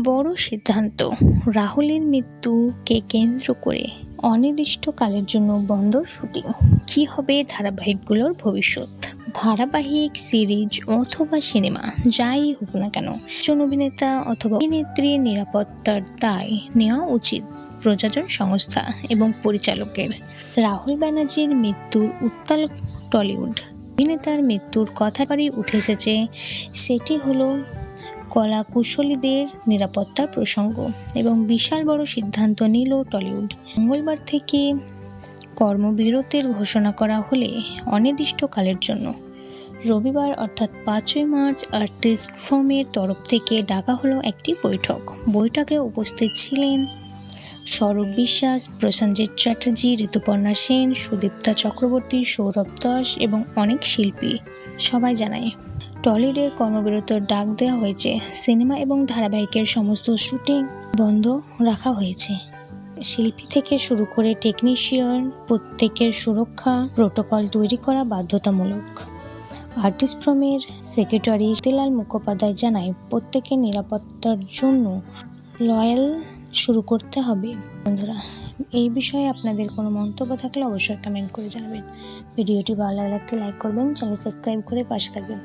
বড় সিদ্ধান্ত। রাহুলের মৃত্যুকে কেন্দ্র করে অনির্দিষ্টকালের জন্য বন্ধ শুটিং। কি হবে ধারাবাহিকগুলোর ভবিষ্যৎ? ধারাবাহিক, সিরিজ অথবা সিনেমা যাই হোক না কেন, একজন অভিনেতা অথবা অভিনেত্রীর নিরাপত্তার দায় নেওয়া উচিত প্রযোজন সংস্থা এবং পরিচালকের। রাহুল ব্যানার্জির মৃত্যুর উত্তাল টলিউড। অভিনেতার মৃত্যুর কথা উঠে এসেছে, সেটি হলো কলাকুশলীদের নিরাপত্তার প্রসঙ্গ এবং বিশাল বড় সিদ্ধান্ত নিল টলিউড। মঙ্গলবার থেকে কর্মবিরতির ঘোষণা করা হলে অনির্দিষ্টকালের জন্য রবিবার অর্থাৎ 5ই মার্চ আর্টিস্ট ফোরামের তরফ থেকে ডাকা হলো একটি বৈঠক। বৈঠকে উপস্থিত ছিলেন সৌরভ বিশ্বাস, প্রসেনজিৎ চ্যাটার্জি, ঋতুপর্ণা সেন, সুদীপ্তা চক্রবর্তী, সৌরভ দাস এবং অনেক শিল্পী। সবাই জানায় টলিউডের কর্মবিরতির ডাক দেওয়া হয়েছে। সিনেমা এবং ধারাবাহিকের সমস্ত শুটিং বন্ধ রাখা হয়েছে। শিল্পী থেকে শুরু করে টেকনিশিয়ান প্রত্যেকের সুরক্ষা প্রোটোকল তৈরি করা বাধ্যতামূলক। আর্টিস্ট ফোরামের সেক্রেটারি শক্তিলাল মুখোপাধ্যায় জানায়, প্রত্যেকের নিরাপত্তার জন্য লয়াল শুরু করতে হবে। বন্ধুরা, এই বিষয়ে আপনাদের কোনো মন্তব্য থাকলে অবশ্যই কমেন্ট করে জানাবেন। ভিডিওটি ভালো লাগলে একটি লাইক করবেন, চ্যানেল সাবস্ক্রাইব করে পাশে থাকবেন।